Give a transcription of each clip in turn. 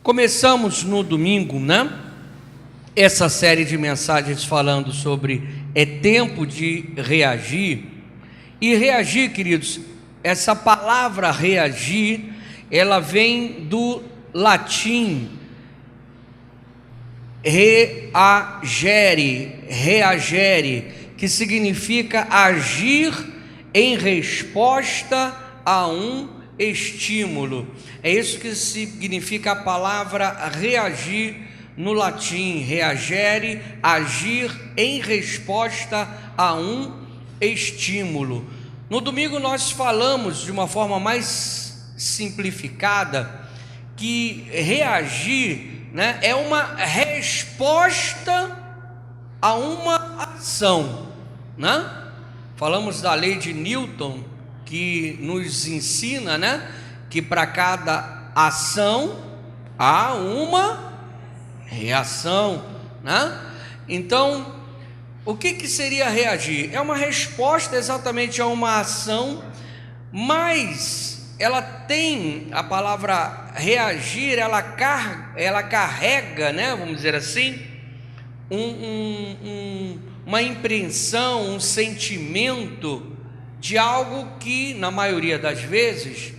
Começamos no domingo, né? Essa série de mensagens falando sobre é tempo de reagir. E reagir, queridos, essa palavra reagir, ela vem do latim reagere, que significa agir em resposta a um estímulo. É isso que significa a palavra reagir no latim, reagere, agir em resposta a um estímulo. No domingo nós falamos de uma forma mais simplificada que reagir, né, é uma resposta a uma ação, né? Falamos da lei de Newton, que nos ensina, né, que para cada ação há uma reação, né? Então, o que seria reagir? É uma resposta exatamente a uma ação, mas ela tem, a palavra reagir, ela carrega, né, vamos dizer assim, uma impressão, um sentimento de algo que, na maioria das vezes,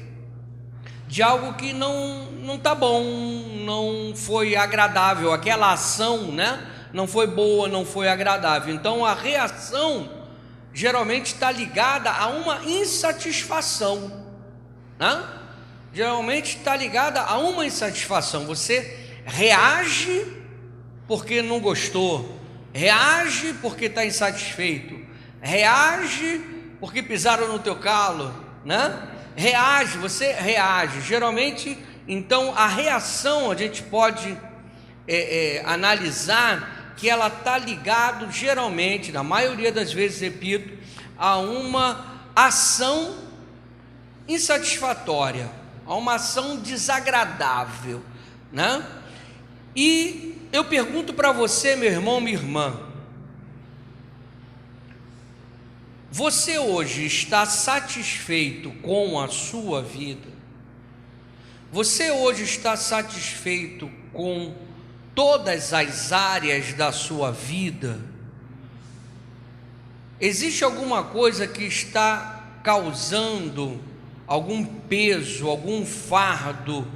de algo que não está bom, não foi agradável, aquela ação, né, não foi boa, não foi agradável. Então a reação geralmente está ligada a uma insatisfação, né? Geralmente está ligada a uma insatisfação. Você reage porque não gostou, reage porque está insatisfeito, reage porque pisaram no teu calo, né? Você reage. Geralmente, então, a reação a gente pode analisar que ela está ligada, geralmente, na maioria das vezes, repito, a uma ação insatisfatória, a uma ação desagradável, né? E eu pergunto para você, meu irmão, minha irmã, você hoje está satisfeito com a sua vida? Você hoje está satisfeito com todas as áreas da sua vida? Existe alguma coisa que está causando algum peso, algum fardo,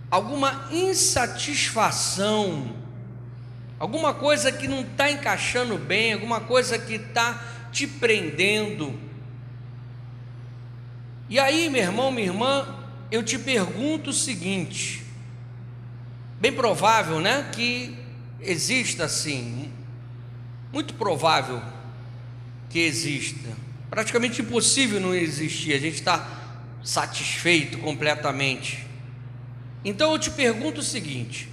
alguma insatisfação, alguma coisa que não está encaixando bem, alguma coisa que está te prendendo? E aí, meu irmão, minha irmã, eu te pergunto o seguinte, bem provável, né, que exista assim, muito provável que exista, praticamente impossível não existir, a gente está satisfeito completamente. Então eu te pergunto o seguinte,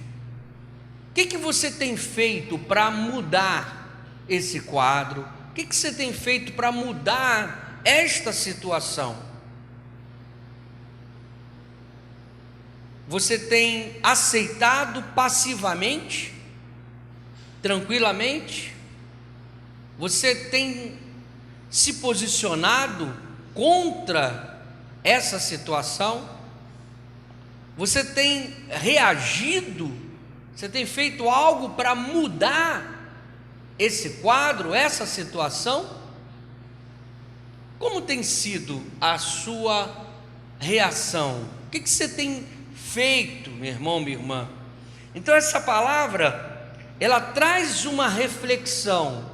o que você tem feito para mudar esse quadro? O que você tem feito para mudar esta situação? Você tem aceitado passivamente, tranquilamente? Você tem se posicionado contra essa situação? Você tem reagido? Você tem feito algo para mudar esse quadro, essa situação? Como tem sido a sua reação? O que você tem feito, meu irmão, minha irmã? Então essa palavra, ela traz uma reflexão.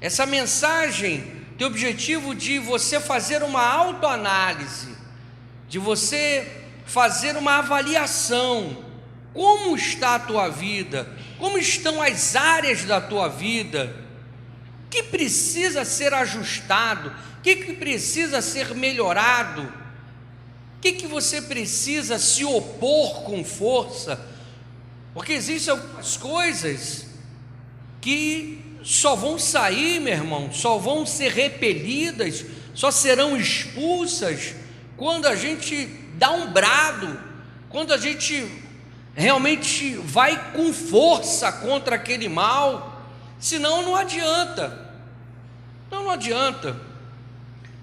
Essa mensagem tem o objetivo de você fazer uma autoanálise, de você fazer uma avaliação. Como está a tua vida? Como estão as áreas da tua vida? O que precisa ser ajustado? O que precisa ser melhorado? O que você precisa se opor com força? Porque existem algumas coisas que só vão sair, meu irmão, só vão ser repelidas, só serão expulsas quando a gente dá um brado, quando a gente realmente vai com força contra aquele mal. Senão não adianta. Então não adianta.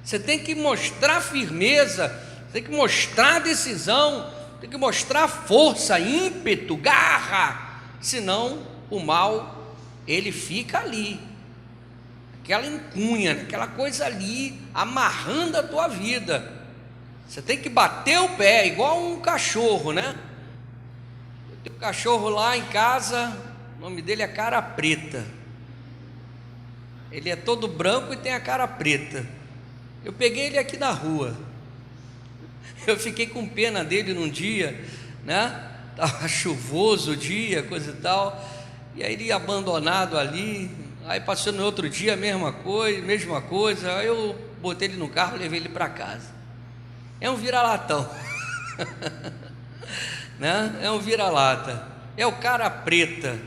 Você tem que mostrar firmeza, tem que mostrar decisão, tem que mostrar força, ímpeto, garra, senão o mal, ele fica ali, aquela encunha, aquela coisa ali, amarrando a tua vida. Você tem que bater o pé, igual um cachorro, né? Eu tenho um cachorro lá em casa, o nome dele é Cara Preta. Ele é todo branco e tem a cara preta. Eu peguei ele aqui na rua. Eu fiquei com pena dele num dia, né? Estava chuvoso o dia, coisa e tal. E aí ele abandonado ali. Aí passou no outro dia a mesma coisa. Aí eu botei ele no carro e levei ele para casa. É um vira-latão. Né? É um vira-lata. É o Cara Preta.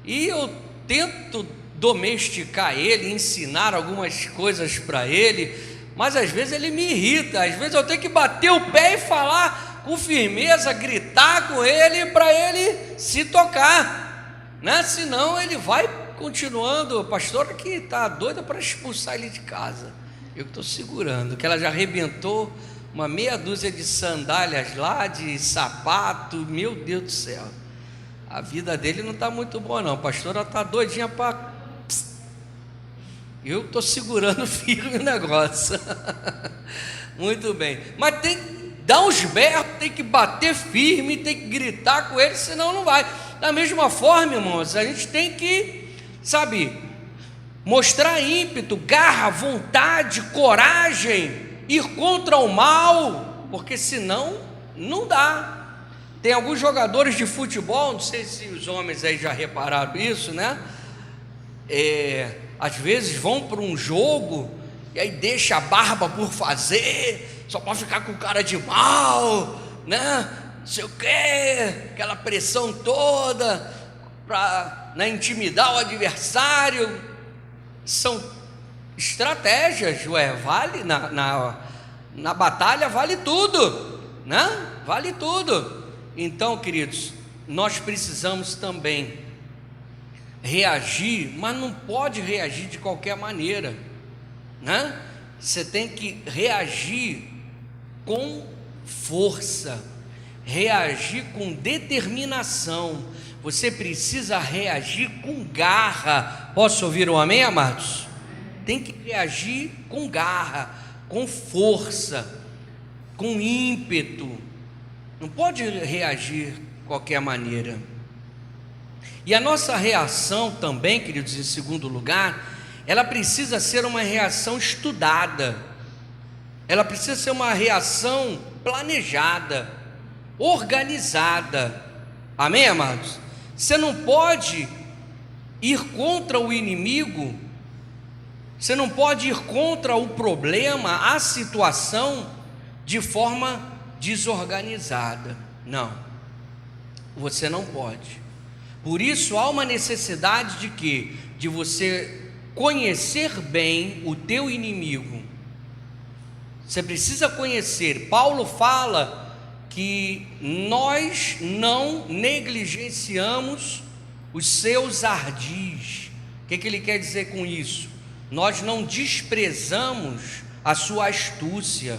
E eu tento domesticar ele, ensinar algumas coisas para ele, mas às vezes ele me irrita, às vezes eu tenho que bater o pé e falar com firmeza, gritar com ele para ele se tocar, né? Senão ele vai continuando. A pastora que está doida para expulsar ele de casa, eu que estou segurando, que ela já arrebentou uma meia dúzia de sandálias lá, de sapato, meu Deus do céu, a vida dele não está muito boa não, a pastora está doidinha para... Eu estou segurando firme o negócio. Muito bem. Mas tem que dar uns berros, tem que bater firme, tem que gritar com ele, senão não vai. Da mesma forma, irmãos, a gente tem que, mostrar ímpeto, garra, vontade, coragem, ir contra o mal, porque senão não dá. Tem alguns jogadores de futebol, não sei se os homens aí já repararam isso, né? Às vezes vão para um jogo e aí deixa a barba por fazer, só para ficar com cara de mal, né? Não sei o que, aquela pressão toda para intimidar o adversário. São estratégias, vale na batalha, vale tudo, né? Vale tudo. Então, queridos, nós precisamos também reagir, mas não pode reagir de qualquer maneira, né? Você tem que reagir com força, reagir com determinação, você precisa reagir com garra. Posso ouvir um amém, amados? Tem que reagir com garra, com força, com ímpeto, não pode reagir de qualquer maneira. E a nossa reação também, queridos, em segundo lugar, ela precisa ser uma reação estudada, ela precisa ser uma reação planejada, organizada. Amém, amados? Você não pode ir contra o inimigo, você não pode ir contra o problema, a situação, de forma desorganizada. Não, você não pode. Por isso há uma necessidade de quê? De você conhecer bem o teu inimigo. Você precisa conhecer. Paulo fala que nós não negligenciamos os seus ardis. O que ele quer dizer com isso? Nós não desprezamos a sua astúcia,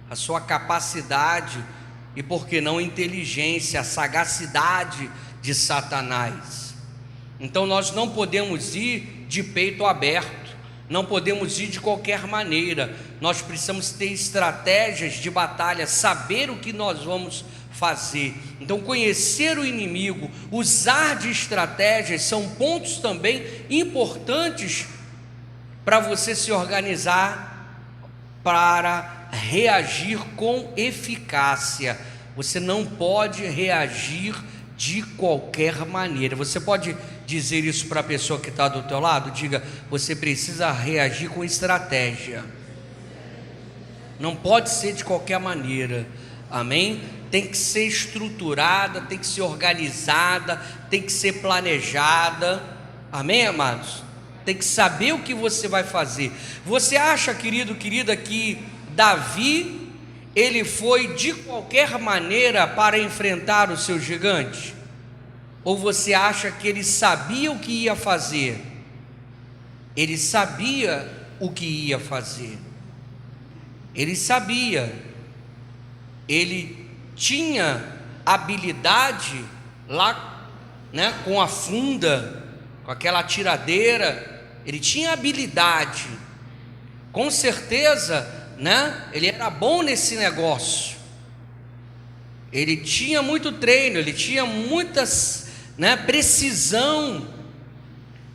a sua capacidade e, por que não, inteligência, a sagacidade de Satanás. Então nós não podemos ir de peito aberto, não podemos ir de qualquer maneira. Nós precisamos ter estratégias de batalha, saber o que nós vamos fazer. Então conhecer o inimigo, usar de estratégias, são pontos também importantes para você se organizar para reagir com eficácia. Você não pode reagir de qualquer maneira. Você pode dizer isso para a pessoa que está do teu lado? Diga: você precisa reagir com estratégia, não pode ser de qualquer maneira. Amém? Tem que ser estruturada, tem que ser organizada, tem que ser planejada. Amém, amados? Tem que saber o que você vai fazer. Você acha, querido, querida, que Davi, ele foi de qualquer maneira para enfrentar o seu gigante? Ou você acha que ele sabia o que ia fazer? Ele sabia o que ia fazer, ele sabia, ele tinha habilidade lá, né, com a funda, com aquela tiradeira. Ele tinha habilidade, com certeza, né? Ele era bom nesse negócio. Ele tinha muito treino, ele tinha muitas, né, precisão.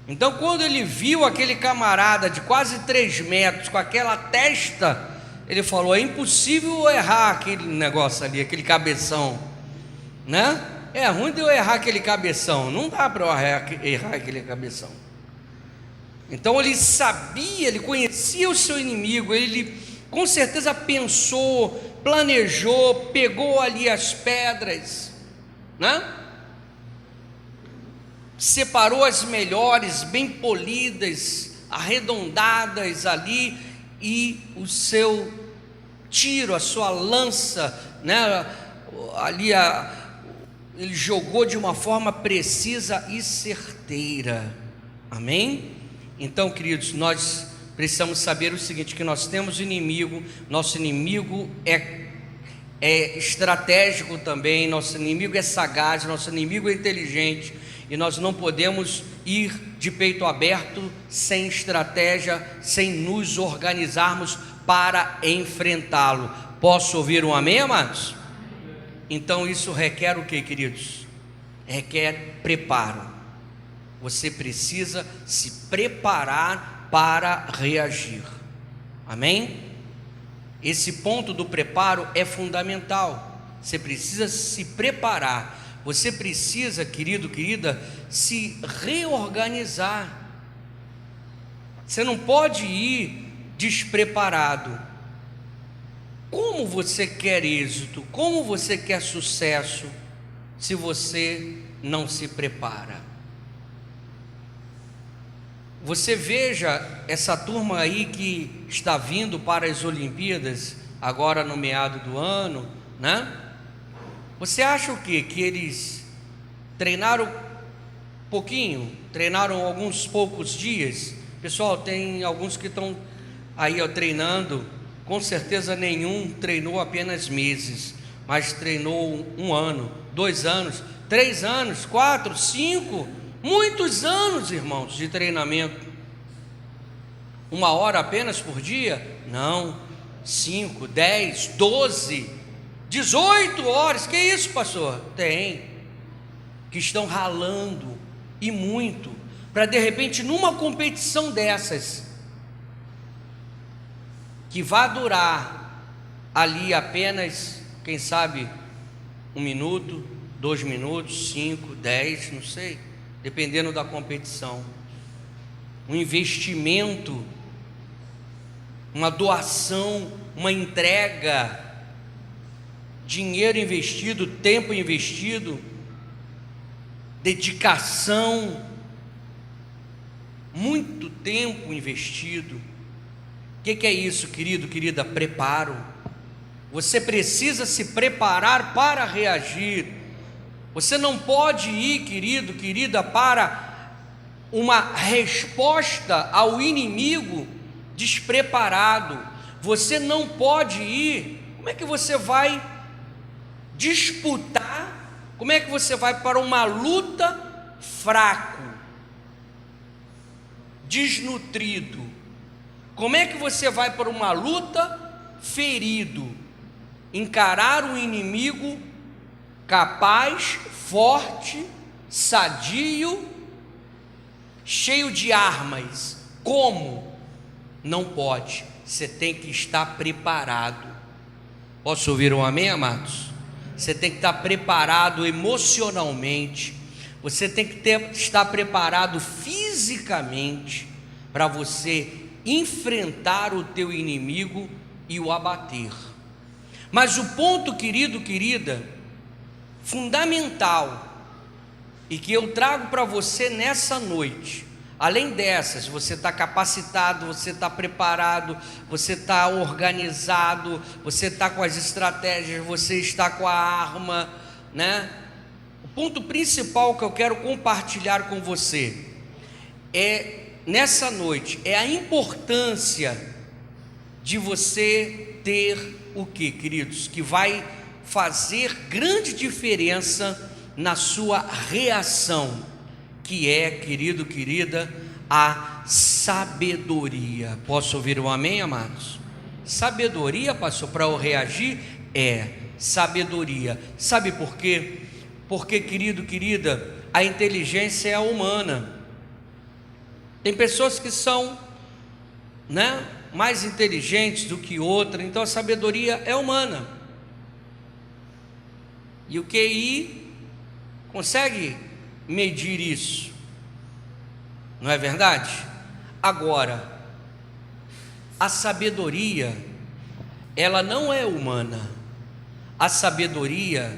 Então, quando ele viu aquele camarada de quase 3 metros, com aquela testa, ele falou: é impossível errar aquele negócio ali, aquele cabeção, né? É ruim de eu errar aquele cabeção, não dá para eu errar aquele cabeção. Então ele sabia, ele conhecia o seu inimigo, ele com certeza pensou, planejou, pegou ali as pedras, né? Separou as melhores, bem polidas, arredondadas ali, e o seu tiro, a sua lança, né? Ali ele jogou de uma forma precisa e certeira. Amém? Então, queridos, nós precisamos saber o seguinte, que nós temos inimigo, nosso inimigo é estratégico também, nosso inimigo é sagaz, nosso inimigo é inteligente, e nós não podemos ir de peito aberto, sem estratégia, sem nos organizarmos para enfrentá-lo. Posso ouvir um amém, amados? Então isso requer o que, queridos? Requer preparo. Você precisa se preparar para reagir. Amém? Esse ponto do preparo é fundamental. Você precisa se preparar. Você precisa, querido, querida, se reorganizar. Você não pode ir despreparado. Como você quer êxito? Como você quer sucesso se você não se prepara? Você veja essa turma aí que está vindo para as Olimpíadas, agora no meado do ano, né? Você acha o quê? Que eles treinaram pouquinho? Treinaram alguns poucos dias? Pessoal, tem alguns que estão aí, ó, treinando, com certeza nenhum treinou apenas meses, mas treinou 1 ano, 2 anos, 3 anos, 4, 5... muitos anos, irmãos, de treinamento. 1 hora apenas por dia? Não, 5, 10, 12, 18 horas. Que isso, pastor? Tem, que estão ralando, e muito, para de repente numa competição dessas, que vai durar ali apenas, quem sabe, 1 minuto, 2 minutos, 5, 10, não sei, dependendo da competição, um investimento, uma doação, uma entrega, dinheiro investido, tempo investido, dedicação, muito tempo investido. O que é isso, querido, querida? Preparo. Você precisa se preparar para reagir. Você não pode ir, querido, querida, para uma resposta ao inimigo despreparado. Você não pode ir. Como é que você vai disputar? Como é que você vai para uma luta fraco, desnutrido? Como é que você vai para uma luta ferido? Encarar um inimigo capaz, forte, sadio, cheio de armas. Como? Não pode. Você tem que estar preparado. Posso ouvir um amém, amados? Você tem que estar preparado emocionalmente. Você tem que estar preparado fisicamente para você enfrentar o teu inimigo e o abater. Mas o ponto, querido, querida, fundamental, e que eu trago para você nessa noite, além dessas, você está capacitado, você está preparado, você está organizado, você está com as estratégias, você está com a arma, né? O ponto principal que eu quero compartilhar com você nessa noite é a importância de você ter o que, queridos? Que vai fazer grande diferença na sua reação, que é, querido, querida, a sabedoria. Posso ouvir um amém, amados? Sabedoria, pastor, para eu reagir? É sabedoria. Sabe por quê? Porque, querido, querida, a inteligência é humana. Tem pessoas que são, mais inteligentes do que outras, então a sabedoria é humana. E o QI consegue medir isso, não é verdade? Agora, a sabedoria, ela não é humana. A sabedoria,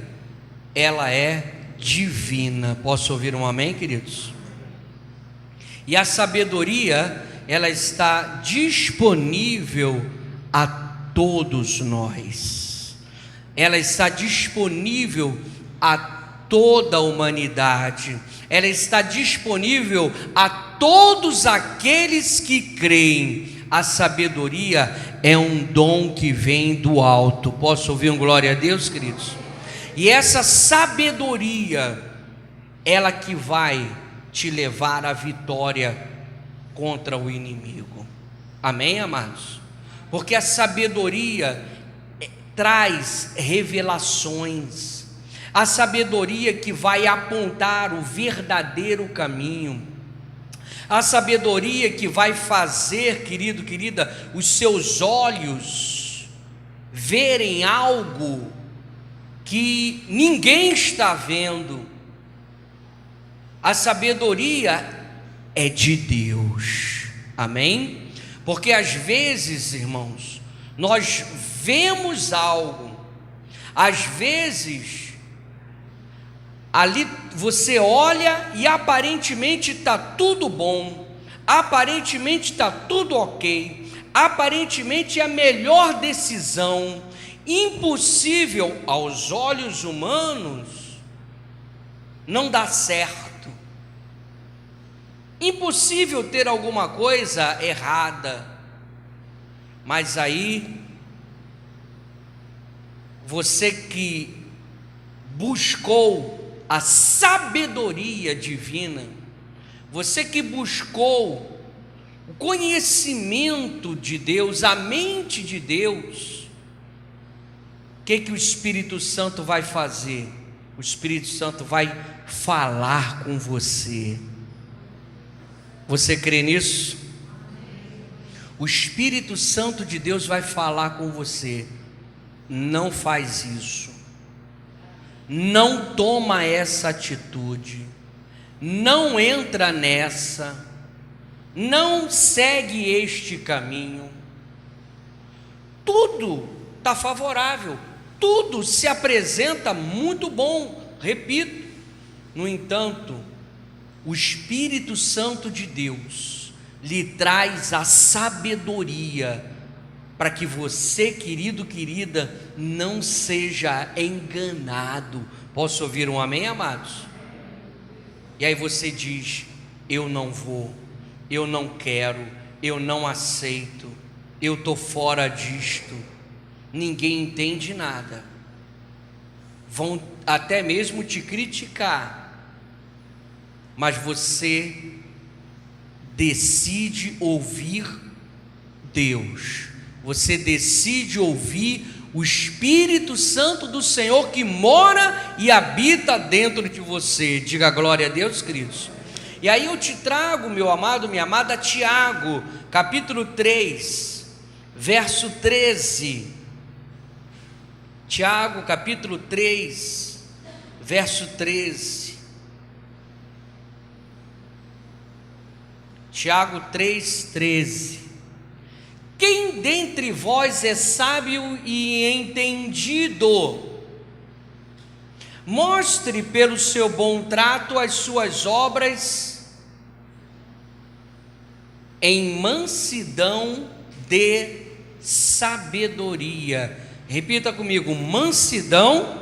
ela é divina. Posso ouvir um amém, queridos? E a sabedoria, ela está disponível a todos nós. Ela está disponível a toda a humanidade. Ela está disponível a todos aqueles que creem. A sabedoria é um dom que vem do alto. Posso ouvir um glória a Deus, queridos? E essa sabedoria, ela que vai te levar à vitória contra o inimigo. Amém, amados? Porque a sabedoria traz revelações. A sabedoria que vai apontar o verdadeiro caminho. A sabedoria que vai fazer, querido, querida, os seus olhos verem algo que ninguém está vendo. A sabedoria é de Deus, amém? Porque às vezes, irmãos, nós vemos algo, às vezes, ali você olha e aparentemente está tudo bom, aparentemente está tudo ok, aparentemente é a melhor decisão, impossível aos olhos humanos, não dá certo. Impossível ter alguma coisa errada, mas aí, você que buscou a sabedoria divina, você que buscou o conhecimento de Deus, a mente de Deus, o que o Espírito Santo vai fazer? O Espírito Santo vai falar com você. Você crê nisso? O Espírito Santo de Deus vai falar com você. Não faz isso. Não toma essa atitude. Não entra nessa. Não segue este caminho. Tudo está favorável. Tudo se apresenta muito bom. Repito. No entanto, o Espírito Santo de Deus lhe traz a sabedoria para que você, querido, querida, não seja enganado. Posso ouvir um amém, amados? E aí você diz: eu não vou, eu não quero, eu não aceito, eu estou fora disto, ninguém entende nada, vão até mesmo te criticar, mas você decide ouvir Deus, você decide ouvir o Espírito Santo do Senhor que mora e habita dentro de você. Diga glória a Deus, queridos. E aí eu te trago, meu amado, minha amada, Tiago, capítulo 3, verso 13. Tiago, capítulo 3, verso 13. Tiago 3,13. Quem dentre vós é sábio e entendido? Mostre pelo seu bom trato as suas obras em mansidão de sabedoria. Repita comigo: mansidão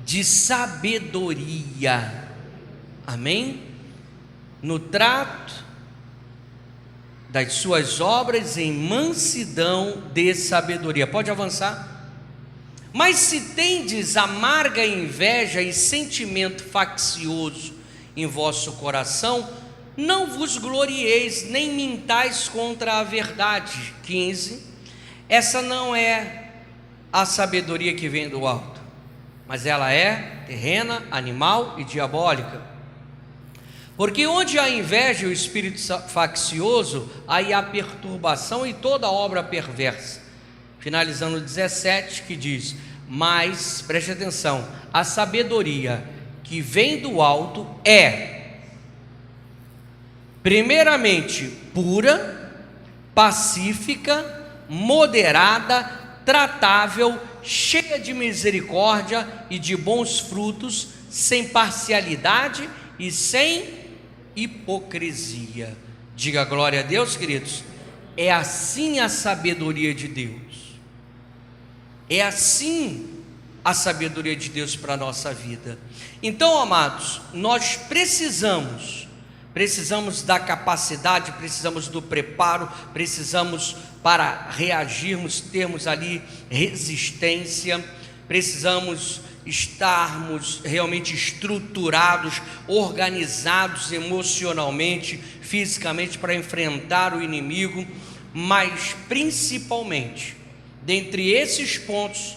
de sabedoria. Amém? No trato das suas obras em mansidão de sabedoria. Pode avançar. Mas se tendes amarga inveja e sentimento faccioso em vosso coração, não vos glorieis, nem mintais contra a verdade. 15. Essa não é a sabedoria que vem do alto, mas ela é terrena, animal e diabólica. Porque onde há inveja e o espírito faccioso, aí há perturbação e toda obra perversa. Finalizando o 17, que diz: mas, preste atenção, a sabedoria que vem do alto é, primeiramente, pura, pacífica, moderada, tratável, cheia de misericórdia e de bons frutos, sem parcialidade e sem hipocrisia. Diga glória a Deus, queridos. É assim a sabedoria de Deus. É assim a sabedoria de Deus para a nossa vida. Então, amados, nós precisamos da capacidade, precisamos do preparo, precisamos, para reagirmos, termos ali resistência, precisamos estarmos realmente estruturados, organizados emocionalmente, fisicamente, para enfrentar o inimigo. Mas principalmente, dentre esses pontos,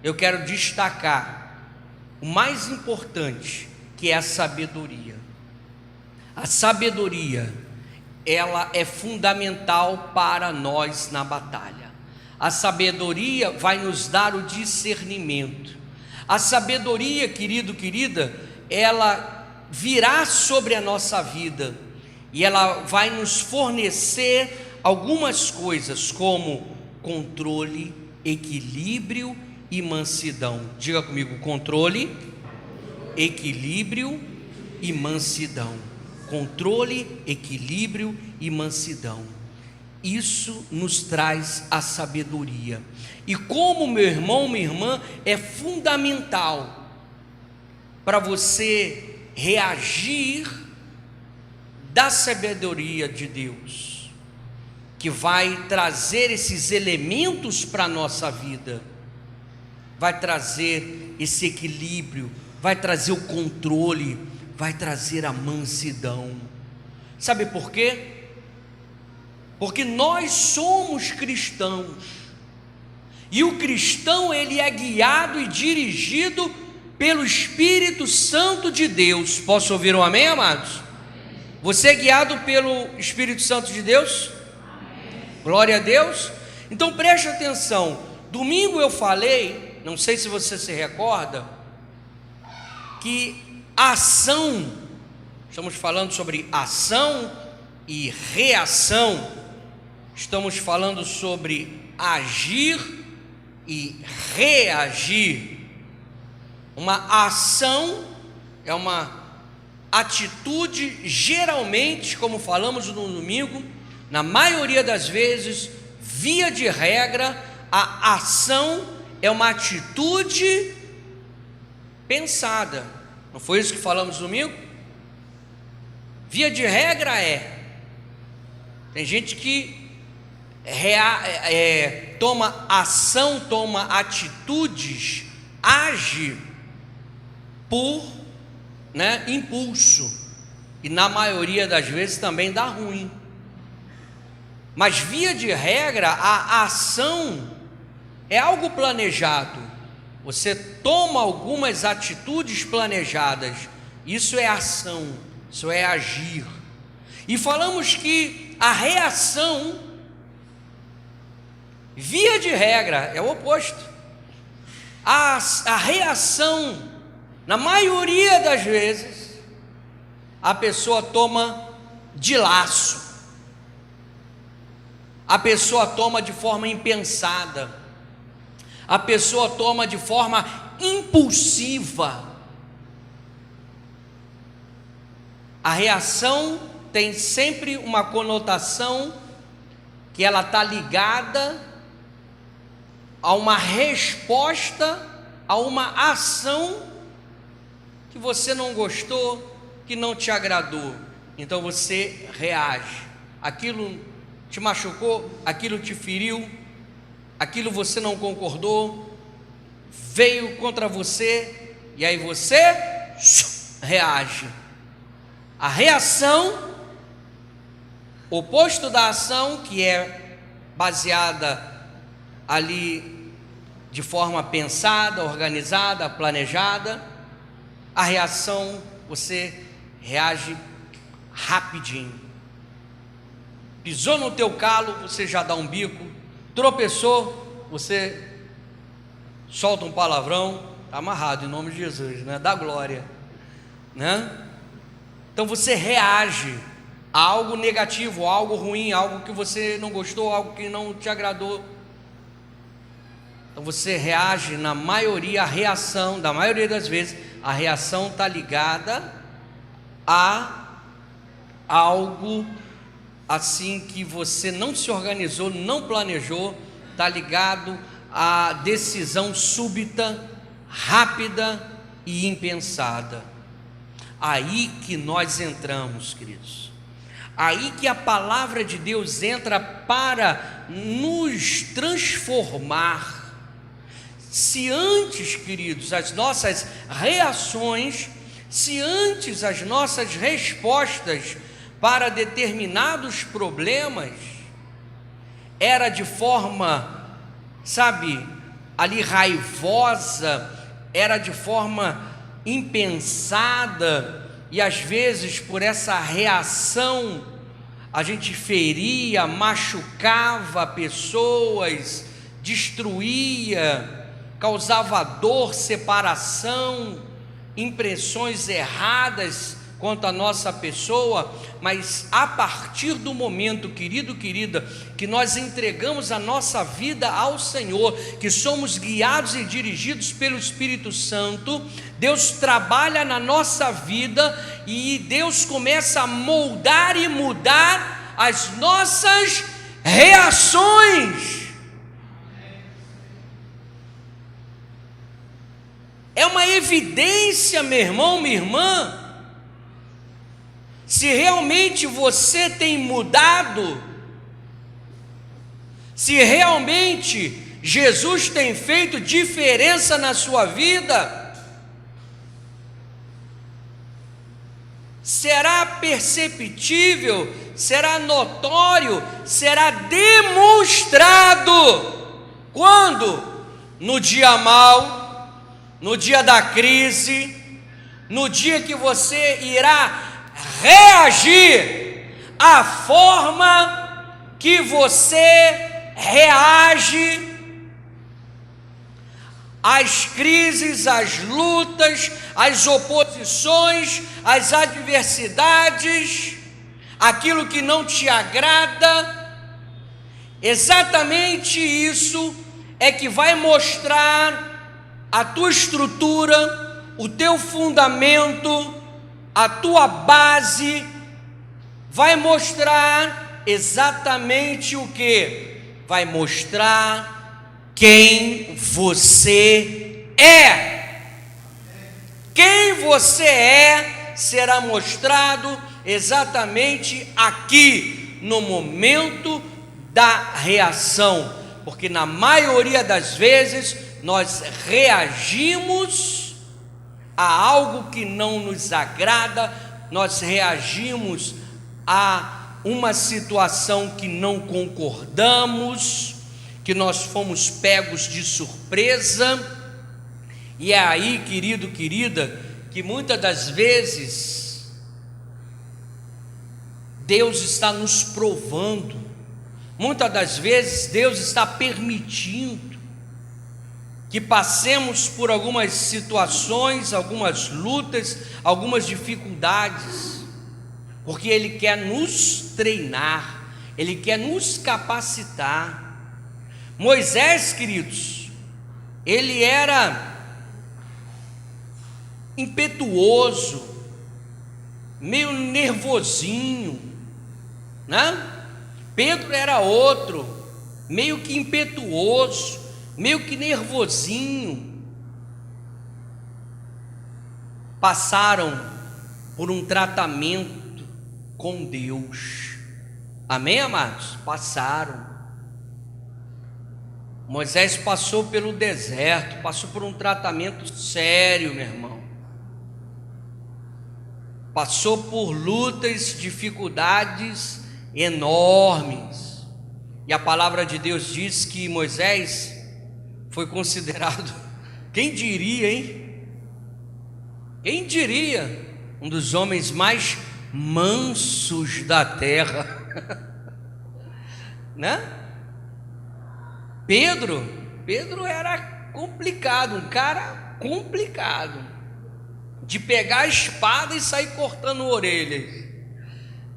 eu quero destacar o mais importante, que é a sabedoria. A sabedoria, ela é fundamental para nós na batalha. A sabedoria vai nos dar o discernimento. A sabedoria, querido, querida, ela virá sobre a nossa vida e ela vai nos fornecer algumas coisas, como controle, equilíbrio e mansidão. Diga comigo: controle, equilíbrio e mansidão. Controle, equilíbrio e mansidão. Isso nos traz a sabedoria. E como, meu irmão, minha irmã, é fundamental para você reagir da sabedoria de Deus, que vai trazer esses elementos para a nossa vida, vai trazer esse equilíbrio, vai trazer o controle, vai trazer a mansidão. Sabe por quê? Porque nós somos cristãos, e o cristão, ele é guiado e dirigido pelo Espírito Santo de Deus. Posso ouvir um amém, amados? Você é guiado pelo Espírito Santo de Deus? Amém. Glória a Deus. Então preste atenção, domingo eu falei, não sei se você se recorda, que a ação, estamos falando sobre ação e reação, estamos falando sobre agir e reagir. Uma ação é uma atitude, geralmente, como falamos no domingo, na maioria das vezes, via de regra, a ação é uma atitude pensada. Não foi isso que falamos no domingo? Via de regra tem gente que toma ação, toma atitudes, age por impulso, e na maioria das vezes também dá ruim. Mas via de regra, a ação é algo planejado. Você toma algumas atitudes planejadas, isso é ação, isso é agir. E falamos que a reação, via de regra, é o oposto. A reação, na maioria das vezes, a pessoa toma de laço, a pessoa toma de forma impensada, a pessoa toma de forma impulsiva. A reação tem sempre uma conotação que ela está ligada a uma resposta, a uma ação que você não gostou, que não te agradou. Então você reage. Aquilo te machucou, aquilo te feriu, aquilo você não concordou, veio contra você, e aí você reage. A reação, oposto da ação, que é baseada ali de forma pensada, organizada, planejada. A reação, você reage rapidinho. Pisou no teu calo, você já dá um bico. Tropeçou, você solta um palavrão. Está amarrado em nome de Jesus, né? Dá glória, né? Então você reage a algo negativo, a algo ruim, algo que você não gostou, algo que não te agradou. Então você reage, na maioria, a reação, da maioria das vezes, a reação está ligada a algo assim que você não se organizou, não planejou, está ligado à decisão súbita, rápida e impensada. Aí que nós entramos, queridos. Aí que a palavra de Deus entra para nos transformar. Se antes, queridos, as nossas reações, se antes as nossas respostas para determinados problemas era de forma, sabe, ali raivosa, era de forma impensada, e às vezes por essa reação a gente feria, machucava pessoas, destruía, causava dor, separação, impressões erradas quanto à nossa pessoa. Mas a partir do momento, querido, querida, que nós entregamos a nossa vida ao Senhor, que somos guiados e dirigidos pelo Espírito Santo, Deus trabalha na nossa vida e Deus começa a moldar e mudar as nossas reações. É uma evidência, meu irmão, minha irmã. Se realmente você tem mudado, se realmente Jesus tem feito diferença na sua vida, será perceptível, será notório, será demonstrado. Quando? No dia mau, no dia da crise, no dia que você irá reagir, a forma que você reage às crises, às lutas, às oposições, às adversidades, aquilo que não te agrada. Exatamente isso é que vai mostrar a tua estrutura, o teu fundamento, a tua base. Vai mostrar exatamente o que? Vai mostrar quem você é. Quem você é será mostrado exatamente aqui, no momento da reação, porque na maioria das vezes nós reagimos a algo que não nos agrada, nós reagimos a uma situação que não concordamos, que nós fomos pegos de surpresa. E é aí, querido, querida, que muitas das vezes Deus está nos provando, muitas das vezes Deus está permitindo que passemos por algumas situações, algumas lutas, algumas dificuldades, porque Ele quer nos treinar, Ele quer nos capacitar. Moisés, queridos, ele era impetuoso, meio nervosinho, né? Pedro era outro, meio que impetuoso, meio que nervosinho. Passaram por um tratamento com Deus. Amém, amados? Passaram. Moisés passou pelo deserto, passou por um tratamento sério, meu irmão. Passou por lutas, dificuldades enormes. E a palavra de Deus diz que Moisés foi considerado, quem diria, hein? Quem diria, um dos homens mais mansos da terra, né? Pedro era complicado, um cara complicado, de pegar a espada e sair cortando orelhas,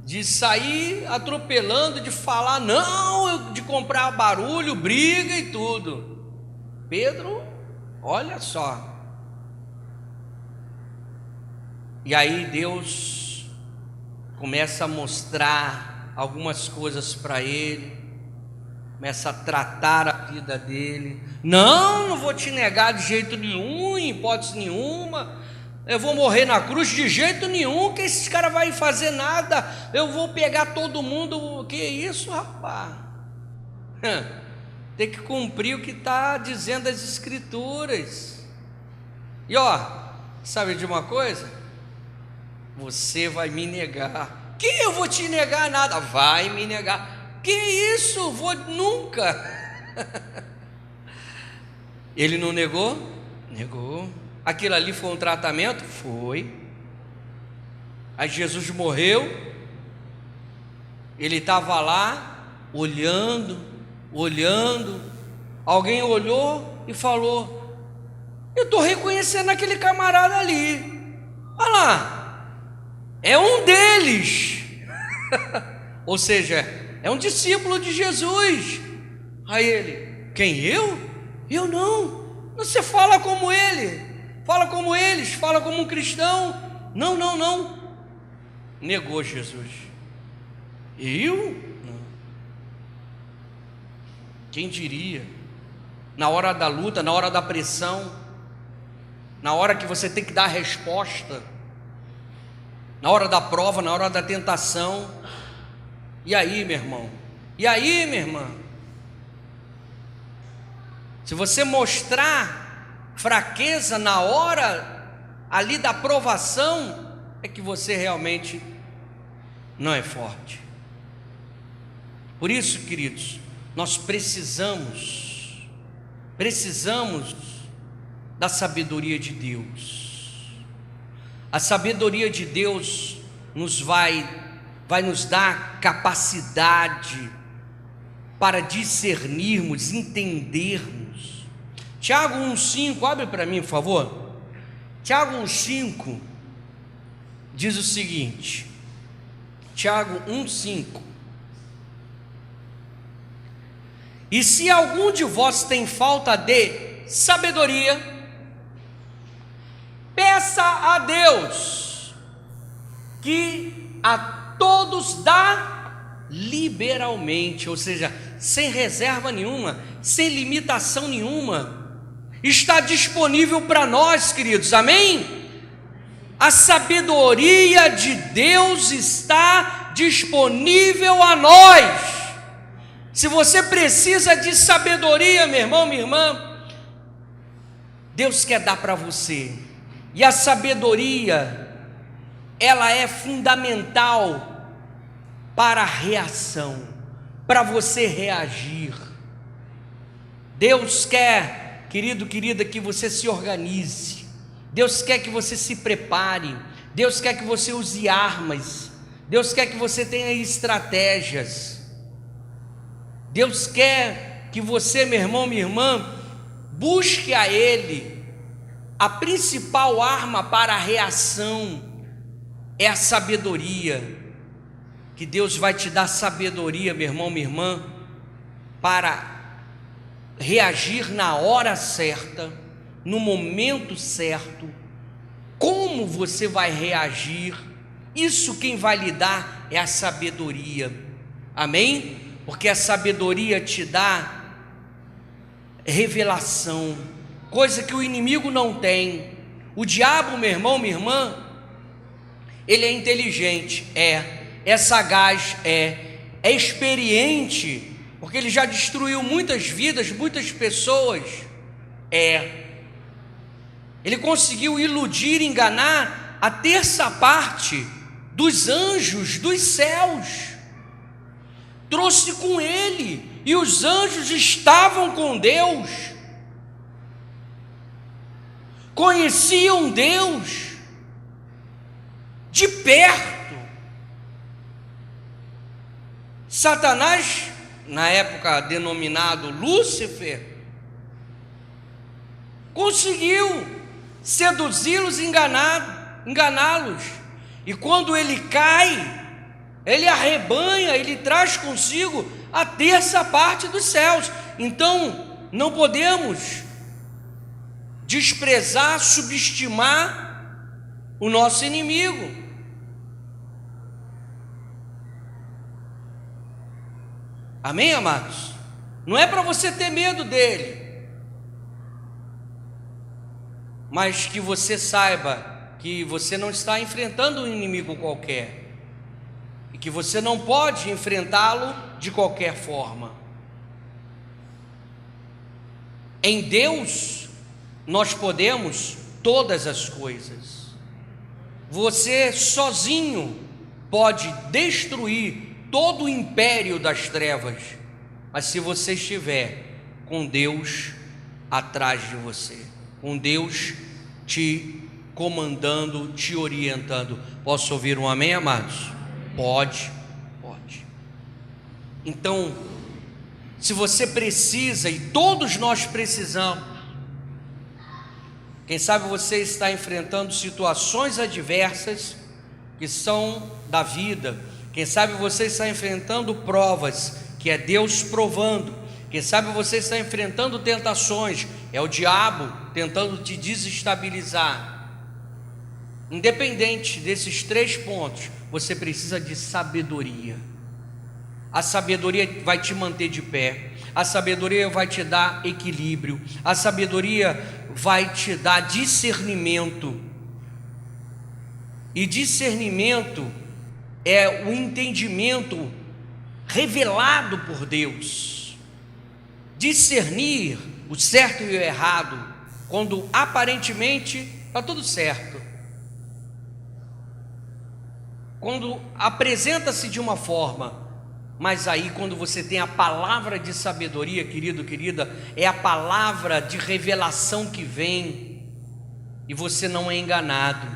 de sair atropelando, de falar não, de comprar barulho, briga e tudo. Pedro, olha só. E aí Deus começa a mostrar algumas coisas para ele, começa a tratar a vida dele. Não vou te negar de jeito nenhum, em hipótese nenhuma. Eu vou morrer na cruz de jeito nenhum, que esse cara vai fazer nada. Eu vou pegar todo mundo. Que isso, rapaz? Tem que cumprir o que está dizendo as Escrituras. E sabe de uma coisa? Você vai me negar. Que eu vou te negar nada? Vai me negar. Que isso? Vou nunca. Ele não negou? Negou. Aquilo ali foi um tratamento? Foi. Aí Jesus morreu. Ele estava lá, olhando. Alguém olhou e falou: eu estou reconhecendo aquele camarada ali. Olha lá, é um deles. Ou seja, é um discípulo de Jesus. Aí ele: quem, eu? Eu não. Você fala como ele, fala como eles, fala como um cristão. Não. Negou Jesus. Eu? Não. Quem diria? Na hora da luta, na hora da pressão, na hora que você tem que dar a resposta, na hora da prova, na hora da tentação. E aí, meu irmão? E aí, minha irmã? Se você mostrar fraqueza na hora ali da provação, é que você realmente não é forte. Por isso, queridos, nós precisamos da sabedoria de Deus. A sabedoria de Deus vai nos dar capacidade para discernirmos, entendermos. Tiago 1,5, abre para mim, por favor. Tiago 1,5 diz o seguinte, Tiago 1,5: e se algum de vós tem falta de sabedoria, peça a Deus, que a todos dá liberalmente, ou seja, sem reserva nenhuma, sem limitação nenhuma. Está disponível para nós, queridos, amém? A sabedoria de Deus está disponível a nós. Se você precisa de sabedoria, meu irmão, minha irmã, Deus quer dar para você. E a sabedoria, ela é fundamental para a reação, para você reagir. Deus quer, querido, querida, que você se organize. Deus quer que você se prepare. Deus quer que você use armas. Deus quer que você tenha estratégias. Deus quer que você, meu irmão, minha irmã, busque a Ele. A principal arma para a reação é a sabedoria. Que Deus vai te dar sabedoria, meu irmão, minha irmã, para reagir na hora certa, no momento certo. Como você vai reagir? Isso quem vai lhe dar é a sabedoria. Amém? Porque a sabedoria te dá revelação, coisa que o inimigo não tem. O diabo, meu irmão, minha irmã, ele é inteligente, é sagaz, é experiente porque ele já destruiu muitas vidas, muitas pessoas. Ele conseguiu iludir, enganar a terça parte dos anjos dos céus. Trouxe com ele, e os anjos estavam com Deus, conheciam Deus de perto. Satanás, na época denominado Lúcifer, conseguiu seduzi-los e enganá-los, e quando ele cai, ele arrebanha, ele traz consigo a terça parte dos céus. Então não podemos desprezar, subestimar o nosso inimigo. Amém, amados? Não é para você ter medo dele, mas que você saiba que você não está enfrentando um inimigo qualquer, e que você não pode enfrentá-lo de qualquer forma. Em Deus nós podemos todas as coisas. Você sozinho pode destruir todo o império das trevas, mas se você estiver com Deus atrás de você, com Deus te comandando, te orientando. Posso ouvir um amém, amados? Pode. Então, se você precisa, e todos nós precisamos, quem sabe você está enfrentando situações adversas que são da vida, quem sabe você está enfrentando provas, que é Deus provando, quem sabe você está enfrentando tentações, é o diabo tentando te desestabilizar. Independente desses 3 pontos, você precisa de sabedoria. A sabedoria vai te manter de pé, a sabedoria vai te dar equilíbrio, a sabedoria vai te dar discernimento, e discernimento é o entendimento revelado por Deus. Discernir o certo e o errado, quando aparentemente está tudo certo, quando apresenta-se de uma forma, mas aí quando você tem a palavra de sabedoria, querido, querida, é a palavra de revelação que vem, e você não é enganado,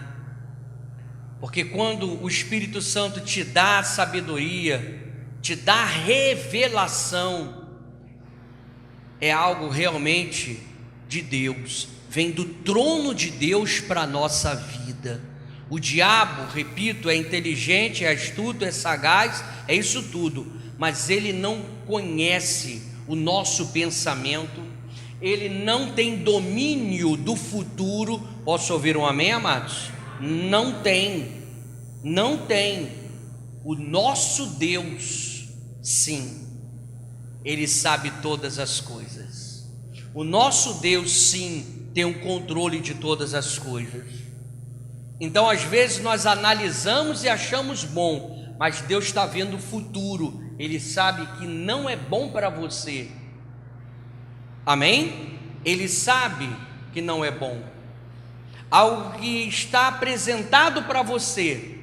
porque quando o Espírito Santo te dá a sabedoria, te dá a revelação, é algo realmente de Deus, vem do trono de Deus para a nossa vida. O diabo, repito, é inteligente, é astuto, é sagaz, é isso tudo, mas ele não conhece o nosso pensamento, ele não tem domínio do futuro. Posso ouvir um amém, amados? Não tem. O nosso Deus, sim, ele sabe todas as coisas. O nosso Deus, sim, tem um controle de todas as coisas. Então, às vezes, nós analisamos e achamos bom, mas Deus está vendo o futuro, Ele sabe que não é bom para você. Amém? Ele sabe que não é bom. Algo que está apresentado para você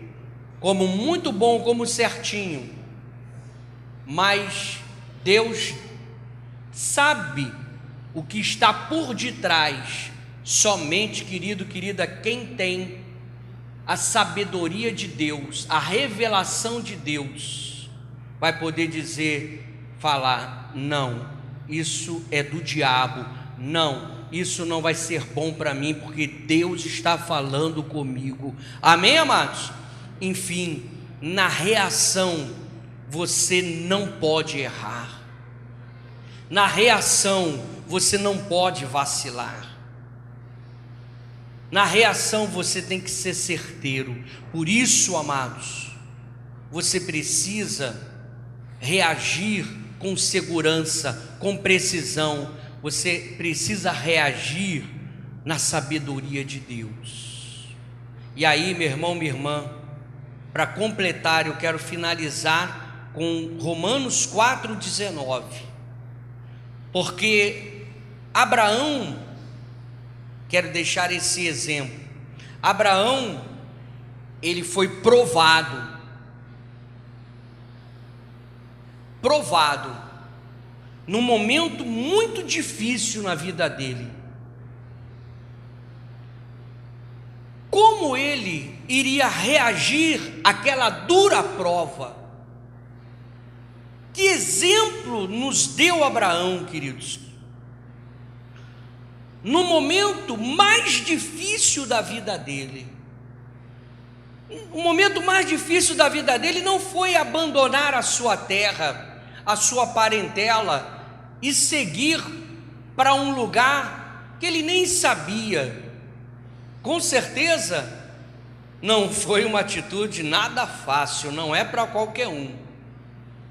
como muito bom, como certinho, mas Deus sabe o que está por detrás. Somente, querido, querida, quem tem a sabedoria de Deus, a revelação de Deus, vai poder falar, não, isso é do diabo, não, isso não vai ser bom para mim, porque Deus está falando comigo. Amém, amados? Enfim, na reação, você não pode errar. Na reação, você não pode vacilar. Na reação você tem que ser certeiro. Por isso, amados, você precisa reagir com segurança, com precisão. Você precisa reagir na sabedoria de Deus. E aí, meu irmão, minha irmã, para completar, eu quero finalizar com Romanos 4,19, porque Abraão, quero deixar esse exemplo, Abraão, ele foi provado, num momento muito difícil na vida dele. Como ele iria reagir àquela dura prova? Que exemplo nos deu Abraão, queridos? No momento mais difícil da vida dele. O momento mais difícil da vida dele não foi abandonar a sua terra, a sua parentela e seguir para um lugar que ele nem sabia. Com certeza não foi uma atitude nada fácil, não é para qualquer um,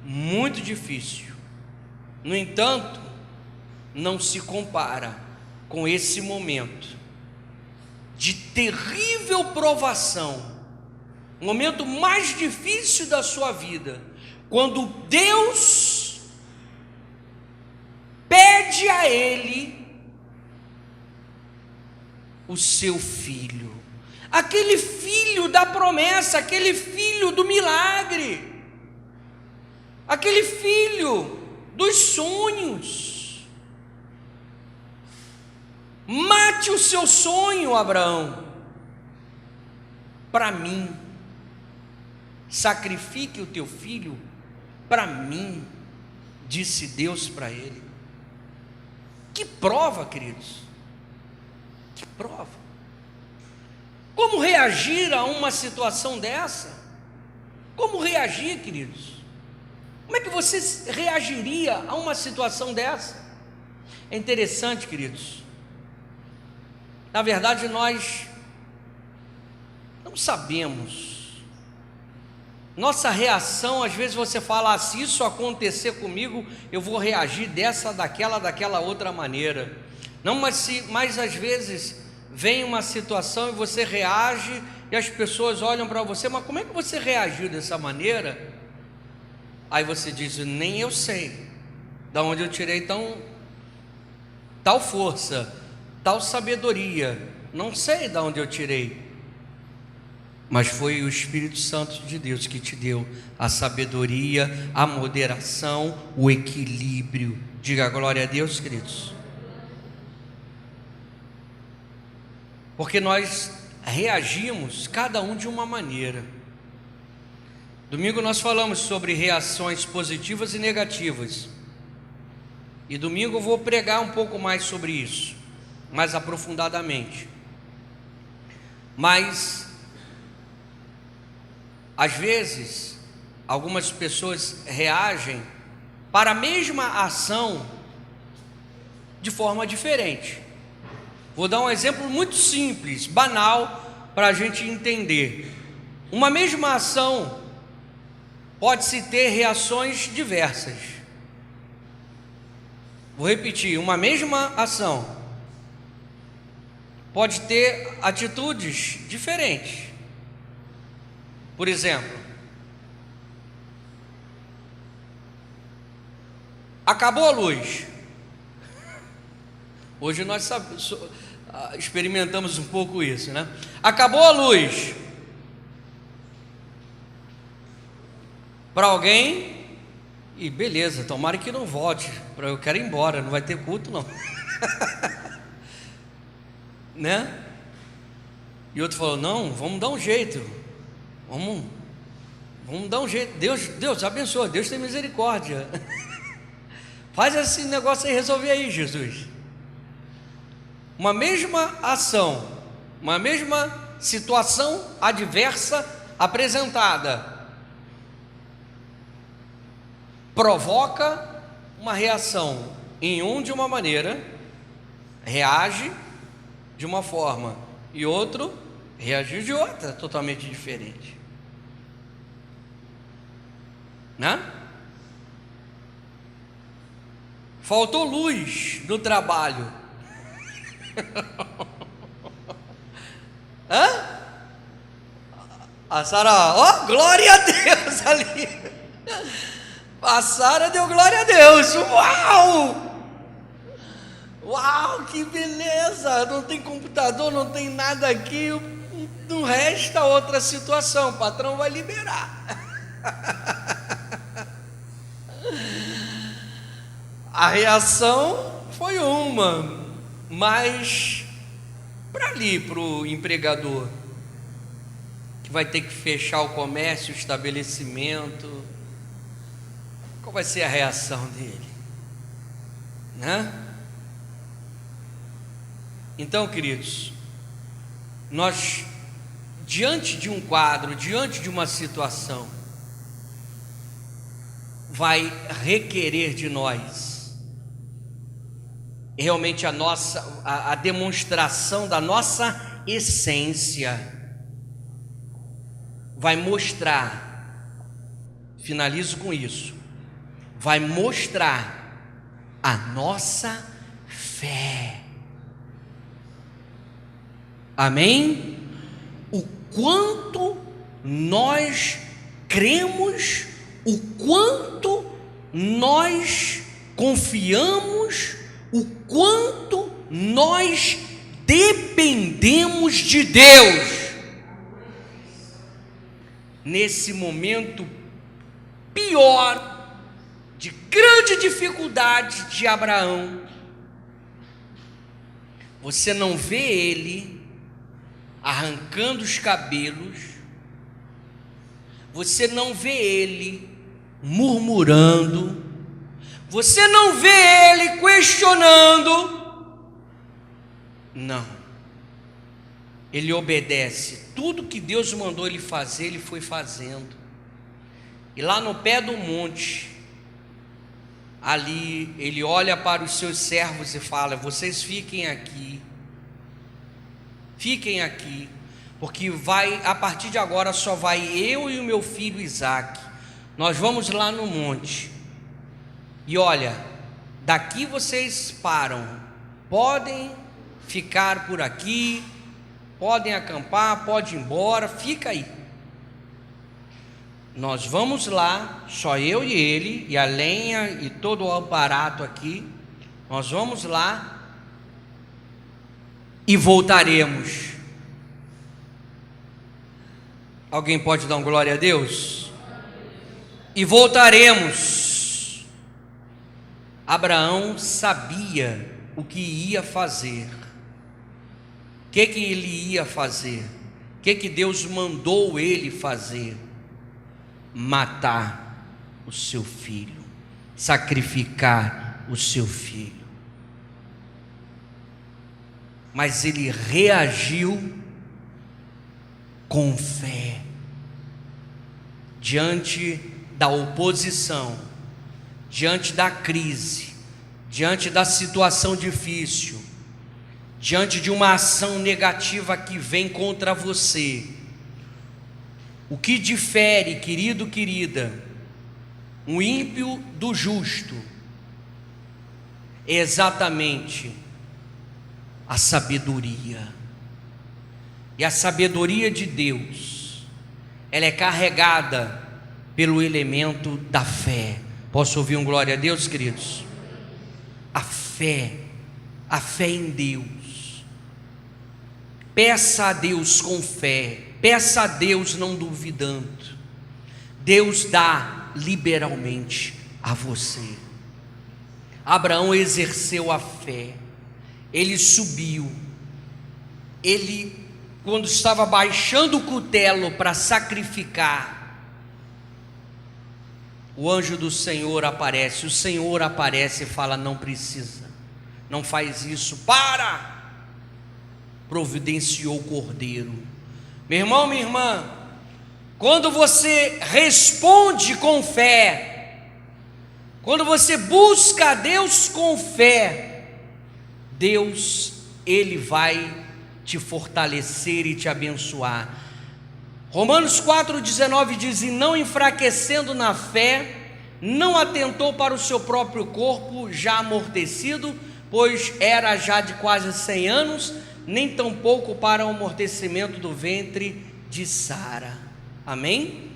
muito difícil. No entanto, não se compara com esse momento de terrível provação, o momento mais difícil da sua vida, quando Deus pede a ele o seu filho, aquele filho da promessa, aquele filho do milagre, aquele filho dos sonhos. Mate o seu sonho, Abraão, para mim. Sacrifique o teu filho para mim, disse Deus para ele. Que prova, queridos, que prova. Como reagir a uma situação dessa? Como reagir, queridos? Como é que você reagiria a uma situação dessa? É interessante, queridos, na verdade nós não sabemos. Nossa reação, às vezes você fala, se isso acontecer comigo, eu vou reagir daquela outra maneira. Não, mas às vezes vem uma situação e você reage e as pessoas olham para você, mas como é que você reagiu dessa maneira? Aí você diz, nem eu sei, da onde eu tirei tal força, tal sabedoria, não sei da onde eu tirei. Mas foi o Espírito Santo de Deus que te deu a sabedoria, a moderação, o equilíbrio. Diga glória a Deus, queridos. Porque nós reagimos, cada um de uma maneira. Domingo nós falamos sobre reações positivas e negativas. E domingo eu vou pregar um pouco mais sobre isso, mais aprofundadamente. Mas às vezes, algumas pessoas reagem para a mesma ação de forma diferente. Vou dar um exemplo muito simples, banal, para a gente entender. Uma mesma ação pode-se ter reações diversas. Vou repetir, uma mesma ação pode ter atitudes diferentes. Por exemplo, acabou a luz. Hoje nós experimentamos um pouco isso, né? Acabou a luz. Para alguém, e beleza, tomara que não volte, eu quero ir embora, não vai ter culto não. Né? E outro falou, não, vamos dar um jeito. Vamos dar um jeito. Deus abençoa, Deus tem misericórdia. Faz esse negócio aí resolver aí, Jesus. Uma mesma ação, uma mesma situação adversa apresentada, provoca uma reação em um de uma maneira, reage de uma forma, e outro reagiu de outra, totalmente diferente. Né? Faltou luz no trabalho. Hã? A Sara, glória a Deus ali. A Sara deu glória a Deus. Uau! Uau, que beleza! Não tem computador, não tem nada aqui. Não resta outra situação. O patrão vai liberar. A reação foi uma, mas para o empregador, que vai ter que fechar o comércio, o estabelecimento, qual vai ser a reação dele? Né? Então, queridos, nós, diante de um quadro, diante de uma situação, vai requerer de nós realmente a demonstração da nossa essência. Vai mostrar, finalizo com isso, vai mostrar a nossa fé. Amém? O quanto nós cremos, o quanto nós confiamos, o quanto nós dependemos de Deus. Nesse momento pior, de grande dificuldade de Abraão, você não vê ele arrancando os cabelos, você não vê ele murmurando, você não vê ele questionando, não, ele obedece, tudo que Deus mandou ele fazer, ele foi fazendo. E lá no pé do monte, ali ele olha para os seus servos e fala: vocês fiquem aqui, porque a partir de agora só vai eu e o meu filho Isaque. Nós vamos lá no monte, e olha, daqui vocês param, podem ficar por aqui, podem acampar, pode ir embora, fica aí. Nós vamos lá, só eu e ele, e a lenha e todo o aparato aqui, nós vamos lá e voltaremos. Alguém pode dar um glória a Deus? E voltaremos. Abraão sabia o que ia fazer. O que ele ia fazer? O que Deus mandou ele fazer? Matar o seu filho, sacrificar o seu filho. Mas ele reagiu com fé diante da oposição, diante da crise, diante da situação difícil, diante de uma ação negativa que vem contra você. O que difere, querido, querida, um ímpio do justo é exatamente a sabedoria. E a sabedoria de Deus, ela é carregada pelo elemento da fé. Posso ouvir um glória a Deus, queridos? A fé em Deus. Peça a Deus com fé, peça a Deus não duvidando. Deus dá liberalmente a você. Abraão exerceu a fé, ele subiu, ele, quando estava baixando o cutelo para sacrificar, o anjo do Senhor aparece, o Senhor aparece e fala: não precisa, não faz isso, para! Providenciou o cordeiro. Meu irmão, minha irmã, quando você responde com fé, quando você busca a Deus com fé, Deus, Ele vai te fortalecer e te abençoar. Romanos 4,19 diz: e não enfraquecendo na fé, não atentou para o seu próprio corpo já amortecido, pois era já de quase 100 anos, nem tampouco para o amortecimento do ventre de Sara. Amém?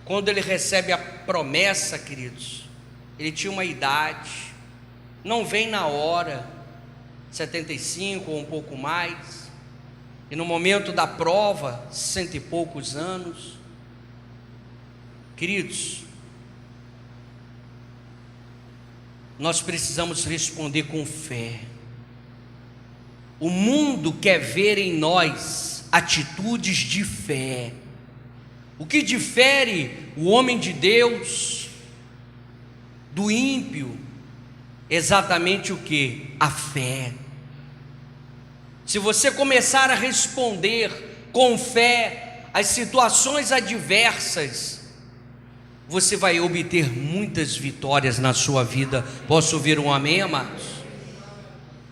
quando ele recebe a promessa, queridos, ele tinha uma idade, não vem na hora, 75 ou um pouco mais, e no momento da prova, 100 e poucos anos. Queridos, nós precisamos responder com fé. O mundo quer ver em nós atitudes de fé. O que difere o homem de Deus do ímpio? Exatamente o que? A fé. Se você começar a responder com fé às situações adversas, você vai obter muitas vitórias na sua vida. Posso ouvir um amém, amados?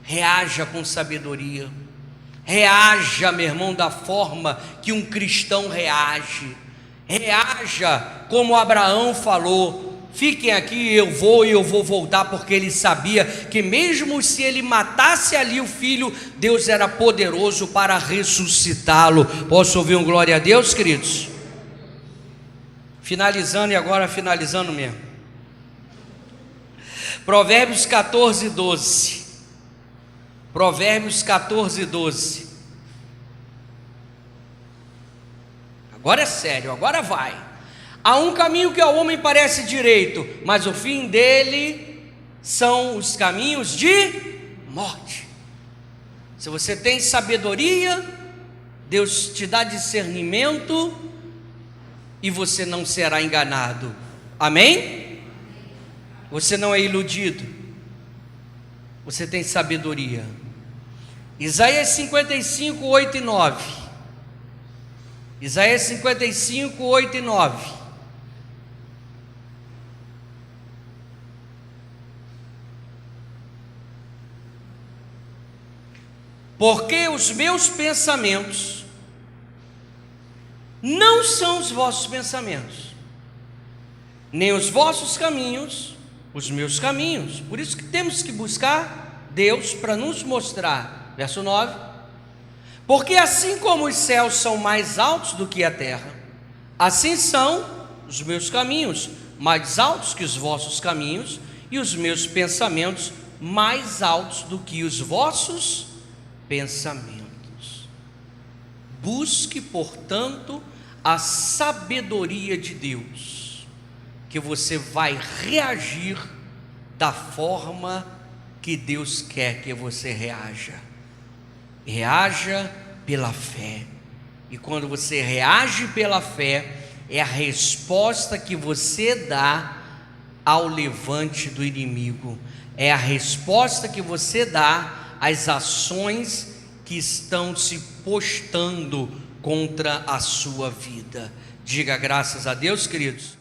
Reaja com sabedoria. Reaja, meu irmão, da forma que um cristão reage. Reaja como Abraão falou: fiquem aqui, eu vou voltar, porque ele sabia que mesmo se ele matasse ali o filho, Deus era poderoso para ressuscitá-lo. Posso ouvir um glória a Deus, queridos? Finalizando, e agora finalizando mesmo, Provérbios 14, 12. Provérbios 14, 12. Agora é sério, agora vai. Há um caminho que ao homem parece direito, mas o fim dele são os caminhos de morte. Se você tem sabedoria, Deus te dá discernimento e você não será enganado. Amém? Você não é iludido. Você tem sabedoria. Isaías 55, 8 e 9. Isaías 55, 8 e 9. Porque os meus pensamentos não são os vossos pensamentos, nem os vossos caminhos, os meus caminhos. Por isso que temos que buscar Deus para nos mostrar. Verso 9: porque assim como os céus são mais altos do que a terra, assim são os meus caminhos mais altos que os vossos caminhos, e os meus pensamentos mais altos do que os vossos pensamentos. Busque, portanto, a sabedoria de Deus, que você vai reagir da forma que Deus quer que você reaja. Reaja pela fé. E quando você reage pela fé, é a resposta que você dá ao levante do inimigo. É a resposta que você dá às ações que estão se postando contra a sua vida. Diga graças a Deus, queridos.